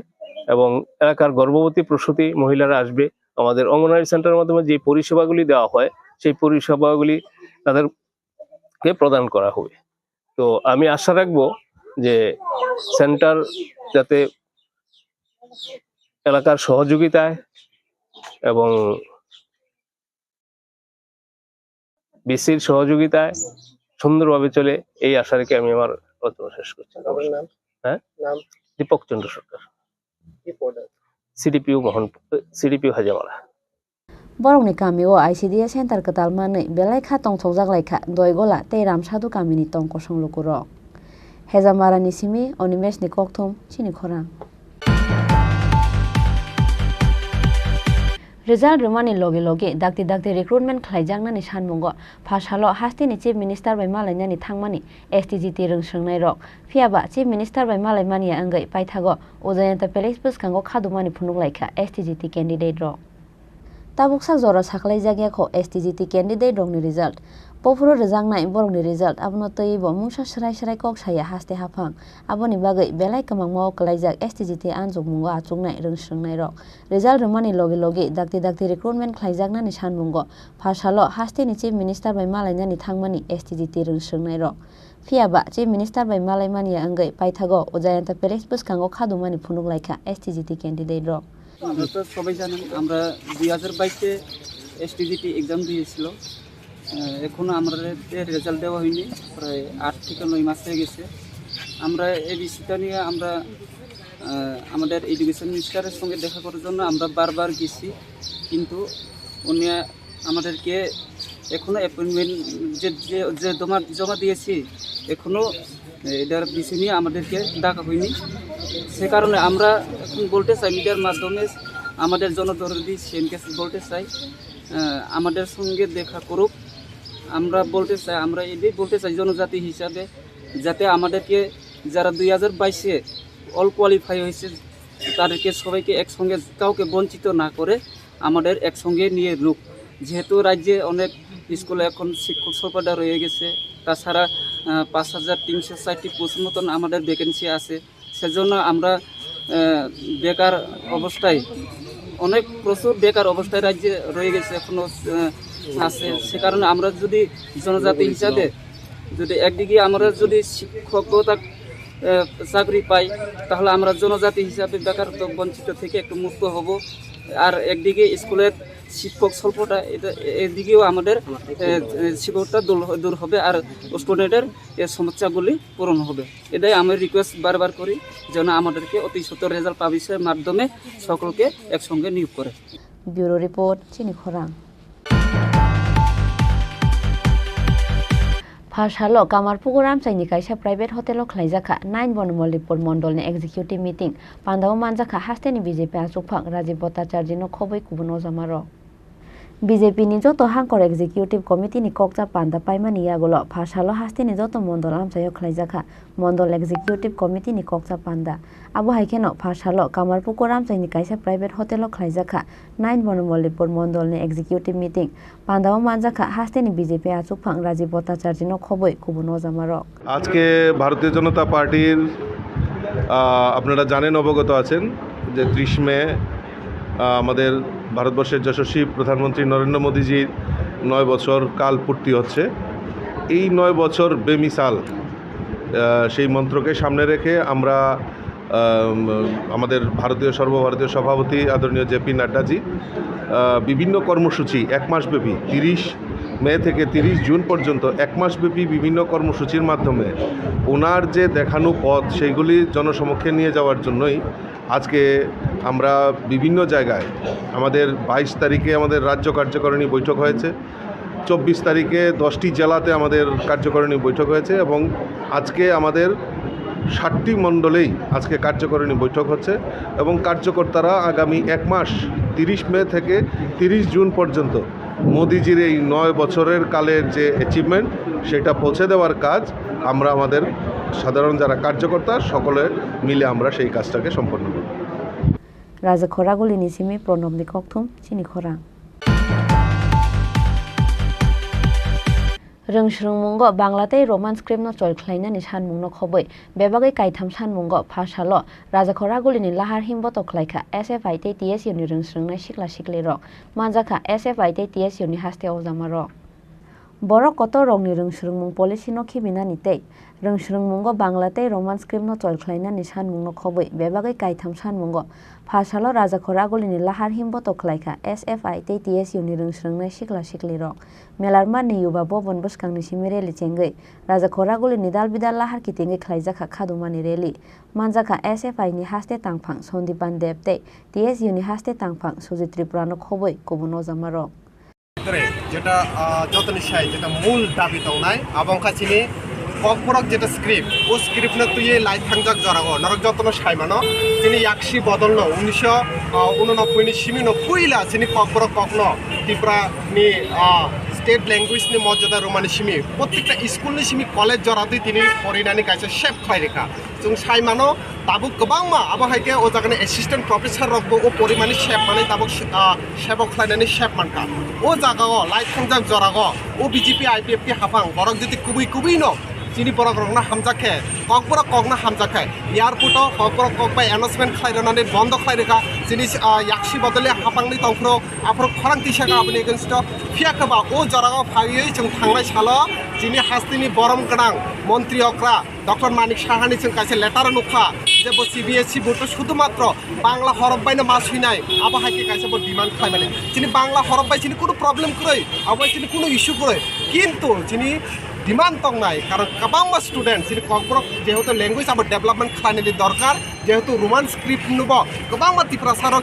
এবং এলাকার গর্ভবতী প্রসূতি মহিলারা আসবে আমাদের অঙ্গনওয়াড়ি সেন্টারের মাধ্যমে যে পরিষেবাগুলি দেওয়া হয় সেই পরিষেবাগুলি তাদেরকে প্রদান করা হবে। তো আমি আশা রাখবো যে সেন্টার যাতে এলাকার সহযোগিতায় এবং বিসির সহযোগিতায় সুন্দরভাবে চলে, এই আশা রেখে আমি আমার আলোচনা শেষ করছি। হ্যাঁ, দীপক চন্দ্র সরকার, সিডিপিউ হাজামারা। Borokni kamio ICDS center ketalmani belai kha tongthokjak laikha doigola tei ramsadu kamini tongkosong lukurok. Hejamara ni simi Onimesh ni kokthum Chini Khorang. Result rumani logi dakti recruitment khlaijaknani sanmungo phashalo hastini chief minister bai malainani thangmani STGT rungsrangnai rok phiaba chief minister bai malaimani angai paithago ujayanta palace buskango khadumani phunuk laikha STGT candidate rok. Tabuksa jora saklai jagyako STGT candidate rokni result Pofuro rejangnai borokni result abono teibo mungsa srai kok saya haste hafang aboni bagai belai kamangmo kalaijak STGT anjukmungo achungnai rungsrangnai rok result rumani logi dakti recruitment khlaijaknani sanmungo phashalo hastini chief minister bai malainani thangmani STGT rungsrangnai rok phiaba chief minister bai malaimani angai paithago ujayanta palace buskango khadumani phunuk laikha STGT candidate rok. তো সবাই জানেন আমরা 2022-এ STGT exam দিয়েছিল, এখনও আমাদের result দেওয়া হয়নি, প্রায় 8 থেকে 9 মাস হয়ে গেছে। আমরা এই বিষয়টা নিয়ে আমরা আমাদের এডুকেশন মিনিস্টারের সঙ্গে দেখা করার জন্য আমরা বারবার গেছি, কিন্তু উনি আমাদেরকে এখনও অ্যাপয়েন্টমেন্ট যে জমা দিয়েছি এখনও এটার বিষয় নিয়ে আমাদেরকে ডাকা হয়নি। সে কারণে আমরা এখন বলতে চাই মিডিয়ার মাধ্যমে আমাদের জনদরদি সিএমকে বলতে চাই আমাদের সঙ্গে দেখা করুক। আমরা এটাই বলতে চাই জনজাতি হিসাবে যাতে আমাদেরকে যারা 2022-এ অল কোয়ালিফাই হয়েছে তাদেরকে সবাইকে একসঙ্গে কাউকে বঞ্চিত না করে আমাদের একসঙ্গে নিয়ে রুক। যেহেতু রাজ্যে অনেক স্কুলে এখন শিক্ষক স্বল্পতা রয়ে গেছে, তাছাড়া 5360 পোস্ট মতন আমাদের ভ্যাকেন্সি আছে। সেজন্য আমরা বেকার অবস্থায় অনেক প্রচুর বেকার অবস্থায় রাজ্যে রয়ে গেছে এখনও আছে। সে কারণে আমরা যদি জনজাতি হিসাবে যদি একদিকে আমরা যদি শিক্ষকতা চাকরি পাই তাহলে আমরা জনজাতি হিসাবে বেকারত্ব বঞ্চিত থেকে একটু মুক্ত হব, আর একদিকে স্কুলের শিক্ষক স্বল্পতা এদিকেও আমাদের শিক্ষকতা দূর হবে আর স্টুডেন্টের এই সমস্যাগুলি পূরণ হবে। এটাই আমি রিকোয়েস্ট বারবার করি যেন আমাদেরকে অতি সত্তর রেজাল্ট পাবলিশের মাধ্যমে সকলকে একসঙ্গে নিয়োগ করে। ব্যুরো রিপোর্ট চিনি খোরাং। Phashalo Kamarpukur Ramsaini kaisa private hotel khlaijaka 9 Bonmolipur Mondolni executive meeting Pandao manjaka hasteni BJP achukphang Rajiv Bhattacharya no khoboi kubuno jamaro BJP ni joto hangkor executive committee ni kokja panda paimani yagolo Phashalo hasteni joto mondol amsayo khlaijaka mondol executive committee ni kokja panda abo haikeno Phashalo Kamarpukur Ramsaini kaisa private hotel khlaijaka 9 Bonmolipur Mondolni executive meeting Pandao manjaka hasteni BJP achukphang Rajiv Bhattacharya no khoboi kubuno jamaro আজকে ভারতীয় জনতা পার্টির আপনারা জানেন অবগত আছেন যে 30 মে আমাদের ভারতবর্ষের যশস্বী প্রধানমন্ত্রী নরেন্দ্র মোদীজির 9 বছর কাল পূর্তি হচ্ছে। এই 9 বছর বেমিসাল সেই মন্ত্রকে সামনে রেখে আমরা আমাদের সর্বভারতীয় সভাপতি আদরণীয় জেপি নাড্ডাজি বিভিন্ন কর্মসূচি 1 মাসব্যাপী 30 মে থেকে 30 জুন পর্যন্ত 1 মাসব্যাপী বিভিন্ন কর্মসূচির মাধ্যমে ওনার যে দেখানো পথ সেইগুলি জনসমক্ষে নিয়ে যাওয়ার জন্যই আজকে আমরা বিভিন্ন জায়গায় আমাদের 22 তারিখে আমাদের রাজ্য কার্যকারিণী বৈঠক হয়েছে, 24 তারিখে 10টি জেলাতে আমাদের কার্যকারিণী বৈঠক হয়েছে এবং আজকে আমাদের 60টি মণ্ডলেই আজকে কার্যকারিণী বৈঠক হচ্ছে এবং কার্যকর্তারা আগামী 1 মাস 30 মে থেকে 30 জুন পর্যন্ত মোদিজির এই 9 বছরের কালের যে অ্যাচিভমেন্ট সেটা পৌঁছে দেওয়ার কাজ আমরা আমাদের সাধারণ যারা কার্যকর্তা সকলে মিলে আমরা সেই কাজটাকে সম্পন্ন করব। রাজা খরাগুলি নিসিমি প্রণবনি kokthum Chini Khorang रोंस्रुंमुंग बांग्लाते रोमान स्क्रिप्ट न चलख्लाइनानि सानमुंग न खबै बेबागै काइथाम सानमुंग फासाल राजाखरा गुलिनि लाहार हिमबो तख्लाइखा एसएफआईटे टीएसयू नि रोंस्रुंनाय सिख्ला सिख्लि रक मानजाखा एसएफआईटे टीएसयू नि हास्ते अजामा रक बरक कत रंनि रोंस्रुंमुं पलिसि न खिबिनानि तै रोंस्रुंमुंग बांग्लाते रोमान स्क्रिप्ट न चलख्लाइनानि सानमुंग न खबै बेबागै काइथाम सानमुंग फासाल राजाखरा गुलिनि लाहार हिमबो तख्लाइखा एसएफआईटे टीएसयू नि रोंस्रुंनाय सिख्ला सिख्लि रक मेलारमा नि युवा बबन बसखांनि सिमि रेलि चेंगै राजाखरा गुलिनि दाल बिदाल लाहार कितेंगै खलाइजाखा खादुमानि रेलि मानजाखा एसएफआई नि हास्ते तांफां सन्दीपान देबते टीएसयू नि हास्ते तांफां सुजित त्रिपुरा न खबै गुबुन अजामा रक যেটা যতনিশাই যেটা মূল দাবি দংনাই আবংকাচিনি ককবরক যেটা স্ক্রিপ্ট ও স্ক্রিপ্ট তুই লাইট থাংজাক জরাগো নরক যতন সাইমানো যিনি ইয়াকসি বদলনো 1989 সিমিনো পুইলা যিনি ককবরক ককন ত্রিপুরা নি স্টেট ল্যাঙ্গুয়েজ नि मर्यादा रोमानि सिमी प्रत्येकटा स्कुल नि सिमी कलेज जरादै तिनी फरिनानै गायसे शेप खाइरेखा जों साइमानो दाबो गोबांमा आबहायके ओ जागानि एसिस्टेंट प्रोफेसर रकबो ओ परिमानि शेप माने दाबो शेप खाइनानै शेप मानका ओ जागाओ लाइट थांजाक जरागो ओ बीजेपी आईपीएफ के हाफां बरक जति कुबै कुबै न যিনি বরক রংনা হামজাকে ককবরক ককনা হামজাকে এয়ারপোর্টও ককবরক কক বাই অ্যানাউন্সমেন্ট খাইরানাनै বন্ধ খাইরেখা যিনি ইয়াকসি বদলে হাফাংনি তংफ्रो आफोर खरां तिसागा आबनि एगेन्स्ट फियाखबा ओ जरागाव फायै जों थांनाय साल যিনি हास्तिनि बरम गोनां मन्त्रि अक्रा डक्टर मानिक साहानि जों कासे लेटार नुखा जे बो सीबीएसई बोर्ड शुधुमात्र बांला हरफ बायनो मास हुइनाय आबहायके कासे बो डिमान्ड खाइमाने যিনি बांला हरफ बाय যিনি কোনো प्रॉब्लेम करै आबाय যিনি কোনো इश्यू करै किन्तु যিনি डिमान्ड तंनाय कारण गोबां स्टूडेंट যিনি ककबरक जेहेतु लैंग्वेज आबो डेभलपमेंट खालामनायनि दरकार जेहेतु रोमान स्क्रिप्ट नुबो गोबां तिप्रा सारक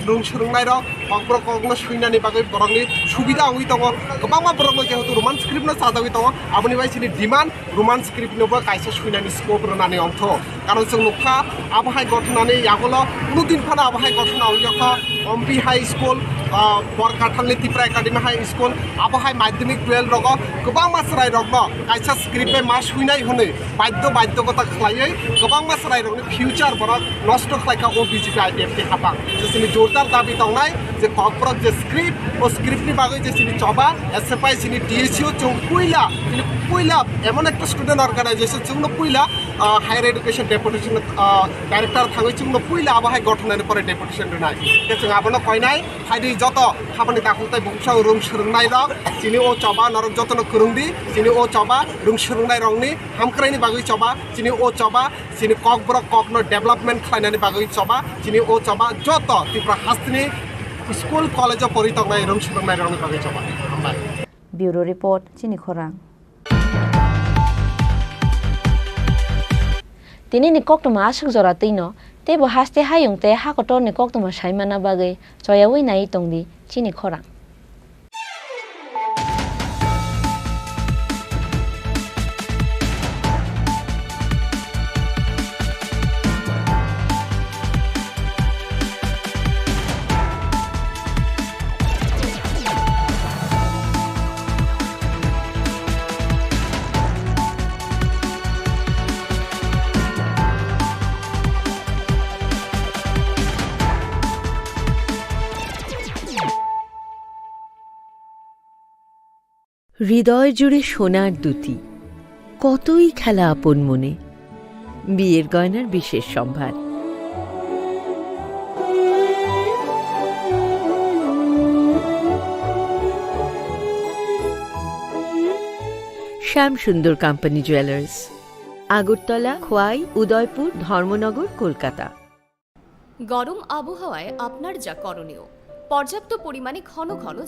रोंसोलोंनाय रक ककबरक ककनो सुइनानि बागै बरकनि सुबिदा हुइ दङ गोबां बरक जेहेतु रोमान स्क्रिप्ट न सादावि दङ आबनि बाय যিনি डिमान्ड रोमान स्क्रिप्ट नुबो कायसे सुइनानि स्कोप रनानै अंथ कारण जों नुखा आबहाय गठनानै यागल कुनु दिन फाना आबहाय गठना हुइखा अम्पी हाई स्कुल बरकाठालनि तिप्रा एकाडेमी हाई स्कुल आबहाय माध्यमिक 12 रग गोबां मासराय रग कायसा स्क्रिप्ट मास हुइनाय हनै बाध्यगता खलायै गोबां मासराय रगनि फ्यूचर बरक नष्ट खलायखा ओ बीजेपी आईपीएफ के हाफां जेसिनि जोरदार दाबि दंनाय जे ककबरक जे स्क्रिप्ट ओ स्क्रिप्टनि बागै जेसिनि चबा एसएफआई सिनि टीएसयू जों पुइला एमन एक स्टूडेंट अर्गानाइजेशन जोंनो पुइला हायर एडुकेशन डेपुटेशन डाइरेक्टर थाङै जोंनो पुइला आबहाय गठनानै परे डेपुटेशन दोनाय जों आबनो कयनाय फायदि जत खामानि दाखुलताय बुंसाव रोंसोलोंनाय रक जिनि ओ चबा नरक जतन खुरुंदि जिनि ओ चबा रोंसोलोंनाय रंनि हामख्रायनि बागै चबा जिनि ओ चबा जिनि ककबरक ककनो डेभलपमेंट खालायनायनि बागै चबा जिनि ओ चबा जत त्रिपुरा हास्तिनि स्कुल कलेज परितंनाय रोंसोलोंनाय रंनि बागै चबा हामबाय ब्यूरो रिपोर्ट चिनी खोरां तिनी निकक्तमा आसुक जरा तैनो तेबो हास्ते हायुंते हाकटर निकक्तमा साइमाना बागै जयावै नाय तंदि चिनी खोरां হৃদয় জুড়ে সোনার দুটি কতই খেলা আপন মনে বিয়ের গয়নার বিশেষ সম্ভার শ্যাম সুন্দর কোম্পানি জুয়েলার্স আগরতলা খোয়াই উদয়পুর ধর্মনগর কলকাতা গরম আবহাওয়ায় আপনার যা করণীয় পর্যাপ্ত পরিমাণে ঘন ঘন